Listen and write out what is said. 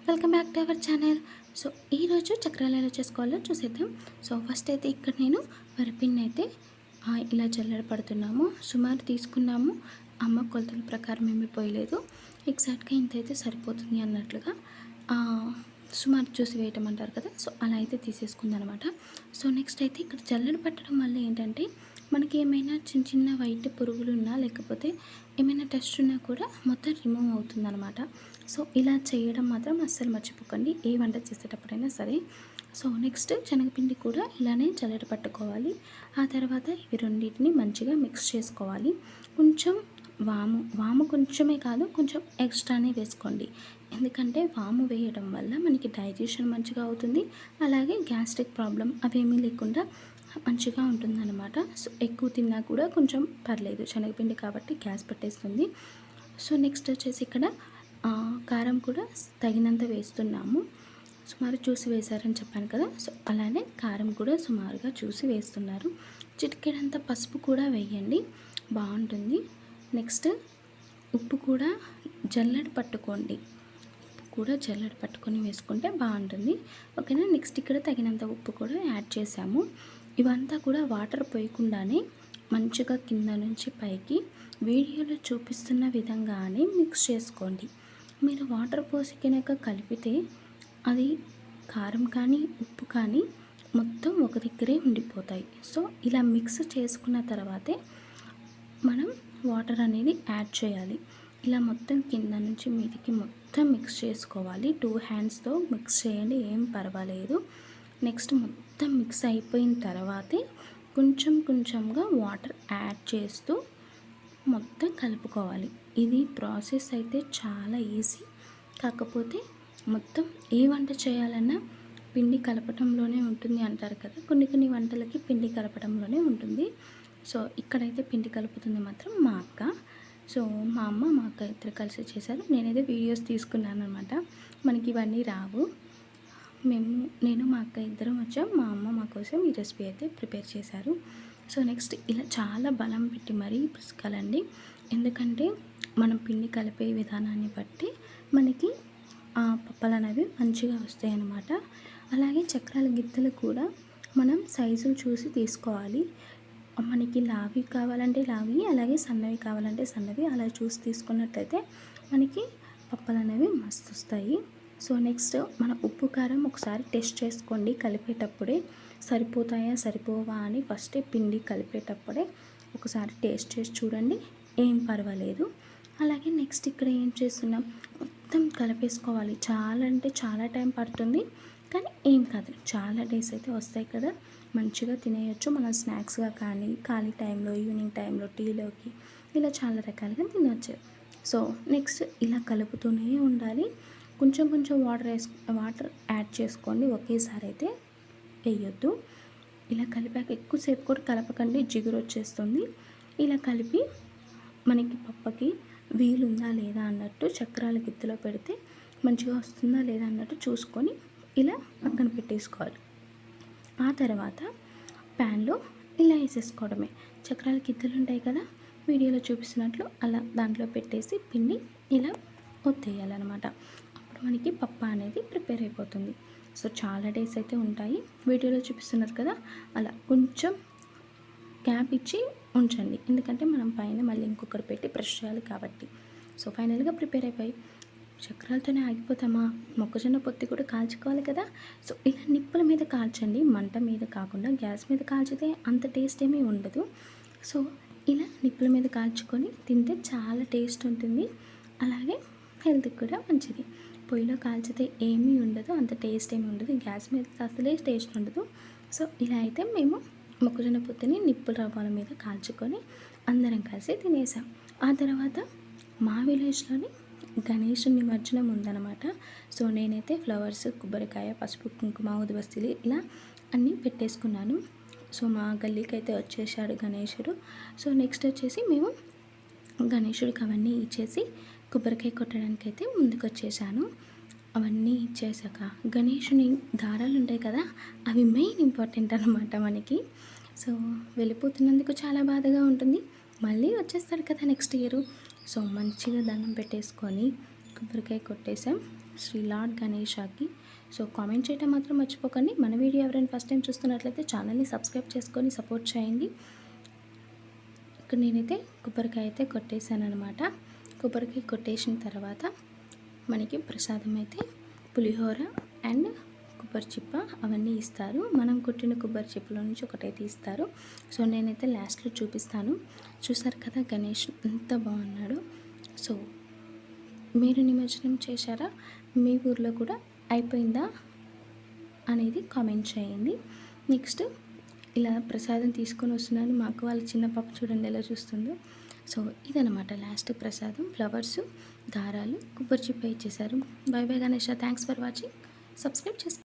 Welcome back to our channel. So ఈరోజు చక్రాలు ఎలా చేసుకోవాలో చూసేద్దాం. సో ఫస్ట్ అయితే ఇక్కడ నేను వరిపిండి అయితే ఇలా జల్లెడ పడుతున్నాము. సుమారు తీసుకున్నాము. అమ్మ కొలతల ప్రకారం ఏమీ పోయలేదు. ఎగ్జాక్ట్గా ఇంత అయితే సరిపోతుంది అన్నట్లుగా సుమారు చూసి వేయటం అంటారు కదా, సో అలా అయితే తీసేసుకుందనమాట. సో నెక్స్ట్ అయితే ఇక్కడ జల్లెడ పట్టడం వల్ల ఏంటంటే మనకి ఏమైనా చిన్న చిన్న వైట్ పురుగులు ఉన్నా లేకపోతే ఏమైనా టెస్ట్ ఉన్నా కూడా మొత్తం రిమూవ్ అవుతుందన్నమాట. సో ఇలా చేయడం మాత్రం అస్సలు మర్చిపోకండి ఏ వంట చేసేటప్పుడైనా సరే. సో నెక్స్ట్ శనగపిండి కూడా ఇలానే జల్లెడ పట్టుకోవాలి. ఆ తర్వాత ఇవి రెండింటిని మంచిగా మిక్స్ చేసుకోవాలి. కొంచెం వాము కొంచెమే కాదు, కొంచెం ఎక్స్ట్రానే వేసుకోండి. ఎందుకంటే వాము వేయడం వల్ల మనకి డైజెషన్ మంచిగా అవుతుంది. అలాగే గ్యాస్ట్రిక్ ప్రాబ్లం అవేమీ లేకుండా మంచిగా ఉంటుందన్నమాట. సో ఎక్కువ తిన్నా కూడా కొంచెం పర్లేదు, శనగపిండి కాబట్టి గ్యాస్ పట్టేస్తుంది. సో నెక్స్ట్ వచ్చేసి ఇక్కడ కారం కూడా తగినంత వేస్తున్నాము. సుమారు చూసి వేశారని చెప్పాను కదా, సో అలానే కారం కూడా సుమారుగా చూసి వేస్తున్నారు. చిటికెడంత పసుపు కూడా వేయండి, బాగుంటుంది. నెక్స్ట్ ఉప్పు కూడా జల్లెడ పట్టుకోండి, ఉప్పు కూడా జల్లెడ పట్టుకొని వేసుకుంటే బాగుంటుంది. ఓకేనా. నెక్స్ట్ ఇక్కడ తగినంత ఉప్పు కూడా యాడ్ చేసాము. ఇవంతా కూడా వాటర్ పోయకుండానే మంచిగా కింద నుంచి పైకి వీడియోలో చూపిస్తున్న విధంగానే మిక్స్ చేసుకోండి. మీరు వాటర్ పోసి కనుక కలిపితే అది కారం కానీ ఉప్పు కానీ మొత్తం ఒక దగ్గరే ఉండిపోతాయి. సో ఇలా మిక్స్ చేసుకున్న తర్వాతే మనం వాటర్ అనేది యాడ్ చేయాలి. ఇలా మొత్తం కింద నుంచి మీదికి మొత్తం మిక్స్ చేసుకోవాలి. 2 హ్యాండ్స్తో మిక్స్ చేయండి, ఏం పర్వాలేదు. నెక్స్ట్ మొత్తం మిక్స్ అయిపోయిన తర్వాతే కొంచెం కొంచెంగా వాటర్ యాడ్ చేస్తూ మొత్తం కలుపుకోవాలి. ఇది ప్రాసెస్ అయితే చాలా ఈజీ. కాకపోతే మొత్తం ఏ వంట చేయాలన్నా పిండి కలపటంలోనే ఉంటుంది అంటారు కదా, కొన్ని కొన్ని వంటలకి పిండి కలపడంలోనే ఉంటుంది. సో ఇక్కడైతే పిండి కలుపుతుంది మాత్రం మా అక్క. సో మా అమ్మ మా అక్క ఇద్దరు కలిసి చేశారు. నేనైతే వీడియోస్ తీసుకున్నాను అనమాట. మనకి ఇవన్నీ రావు. నేను మా అక్క ఇద్దరం వచ్చాం. మా అమ్మ మా కోసం ఈ రెసిపీ అయితే ప్రిపేర్ చేశారు. సో నెక్స్ట్ ఇలా చాలా బలం పెట్టి మరీ పిసుకాలండి. ఎందుకంటే మనం పిండి కలిపే విధానాన్ని బట్టి మనకి పప్పలు అనేవి మంచిగా వస్తాయి అన్నమాట. అలాగే చక్రాల గిత్తలు కూడా మనం సైజులు చూసి తీసుకోవాలి. మనకి లావి కావాలంటే లావి, అలాగే సన్నవి కావాలంటే సన్నవి, అలా చూసి తీసుకున్నట్టయితే మనకి పప్పలు అనేవి మస్తు వస్తాయి. సో నెక్స్ట్ మన ఉప్పు కారం ఒకసారి టెస్ట్ చేసుకోండి. కలిపేటప్పుడే సరిపోతాయా సరిపోవా అని ఫస్టే పిండి కలిపేటప్పుడే ఒకసారి టేస్ట్ చేసి చూడండి, ఏం పర్వాలేదు. అలాగే నెక్స్ట్ ఇక్కడ ఏం చేస్తున్నాం, మొత్తం కలిపేసుకోవాలి. చాలా అంటే చాలా టైం పడుతుంది, కానీ ఏం కాదు, చాలా డేస్ అయితే వస్తాయి కదా, మంచిగా తినేయచ్చు. మనం స్నాక్స్గా కానీ ఖాళీ టైంలో, ఈవినింగ్ టైంలో టీలోకి ఇలా చాలా రకాలుగా తినవచ్చు. సో నెక్స్ట్ ఇలా కలుపుతూనే ఉండాలి. కొంచెం కొంచెం వాటర్ యాడ్ చేసుకోండి, ఒకేసారి అయితే వేయొద్దు. ఇలా కలిపాక ఎక్కువసేపు కూడా కలపకండి, జిగురు వచ్చేస్తుంది. ఇలా కలిపి మనకి పప్పకి వీలుందా లేదా అన్నట్టు చక్రాల గిత్తలో పెడితే మంచిగా వస్తుందా లేదా అన్నట్టు చూసుకొని ఇలా పక్కన పెట్టేసుకోవాలి. ఆ తర్వాత ప్యాన్లో ఇలా వేసేసుకోవడమే. చక్రాల గిత్తలు ఉంటాయి కదా, వీడియోలో చూపిస్తున్నట్లు అలా దాంట్లో పెట్టేసి పిండి ఇలా ఒత్తేయాలన్నమాట. అప్పుడు మనకి పప్ప అనేది ప్రిపేర్ అయిపోతుంది. సో చాలా డేస్ అయితే ఉంటాయి. వీడియోలో చూపిస్తున్నారు కదా, అలా కొంచెం గ్యాప్ ఇచ్చి ఉంచండి, ఎందుకంటే మనం పైన మళ్ళీ ఇంకొకటి పెట్టి ప్రెస్ చేయాలి కాబట్టి. సో ఫైనల్గా ప్రిపేర్ అయిపోయి చక్రాలతోనే ఆగిపోతామా, మొక్కజొన్న పొత్తి కూడా కాల్చుకోవాలి కదా. సో ఇలా నిప్పుల మీద కాల్చండి, మంట మీద కాకుండా. గ్యాస్ మీద కాల్చితే అంత టేస్ట్ ఏమీ ఉండదు. సో ఇలా నిప్పుల మీద కాల్చుకొని తింటే చాలా టేస్ట్ ఉంటుంది, అలాగే హెల్త్కి కూడా మంచిది. పొయ్యిలో కాల్చితే ఏమీ ఉండదు, అంత టేస్ట్ ఏమీ ఉండదు. గ్యాస్ మీద అసలే టేస్ట్ ఉండదు. సో ఇలా అయితే మేము మొక్కజొన్న పొత్తిని నిప్పుల రవ్వల మీద కాల్చుకొని అందరం కలిసి తినేసాం. ఆ తర్వాత మా విలేజ్లోని గణేష్ నిమజ్జనం ఉందన్నమాట. సో నేనైతే ఫ్లవర్స్, కొబ్బరికాయ, పసుపు, కుంకుమ, ఊదుబస్తీలు ఇలా అన్నీ పెట్టేసుకున్నాను. సో మా గల్లీకి అయితే వచ్చేసాడు గణేశుడు. సో నెక్స్ట్ వచ్చేసి మేము గణేశుడికి అవన్నీ ఇచ్చేసి కొబ్బరికాయ కొట్టడానికి అయితే ముందుకు వచ్చేసాను. అవన్నీ ఇచ్చేసాక గణేశుని దారాలు ఉంటాయి కదా, అవి మెయిన్ ఇంపార్టెంట్ అనమాట మనకి. సో వెళ్ళిపోతున్నందుకు చాలా బాధగా ఉంటుంది. మళ్ళీ వచ్చేస్తాడు కదా నెక్స్ట్ ఇయర్. సో మంచిగా దండం పెట్టేసుకొని కొబ్బరికాయ కొట్టేసాం. శ్రీ లార్డ్ గణేషకి. సో కామెంట్ చేయడం మాత్రం మర్చిపోకండి. మన వీడియో ఎవరైనా ఫస్ట్ టైం చూస్తున్నట్లయితే ఛానల్ని సబ్స్క్రైబ్ చేసుకొని సపోర్ట్ చేయండి. ఇక్కడ నేనైతే కొబ్బరికాయ అయితే కొట్టేశాను అనమాట. కొబ్బరికాయ కొట్టేసిన తర్వాత మనకి ప్రసాదం అయితే పులిహోర అండ్ కొబ్బరి చిప్ప అవన్నీ ఇస్తారు. మనం కొట్టిన కొబ్బరి చిప్పలో నుంచి ఒకటైతే ఇస్తారు. సో నేనైతే లాస్ట్లో చూపిస్తాను. చూసారు కదా గణేష్ ఎంత బాగున్నాడు. సో మీరు నిమజ్జనం చేశారా? మీ ఊర్లో కూడా అయిపోయిందా అనేది కామెంట్ చేయండి. నెక్స్ట్ ఇలా ప్రసాదం తీసుకొని వస్తున్నాను. మా అక్క వాళ్ళ చిన్న పాప చూడండి ఎలా చూస్తుందో. సో ఇదనమాట లాస్ట్ ప్రసాదం. ఫ్లవర్స్, దారాలు, కొబ్బరి చిప్ప ఇచ్చేసారు. By by Ganesha. Thanks for watching. Subscribe చేసుకోండి.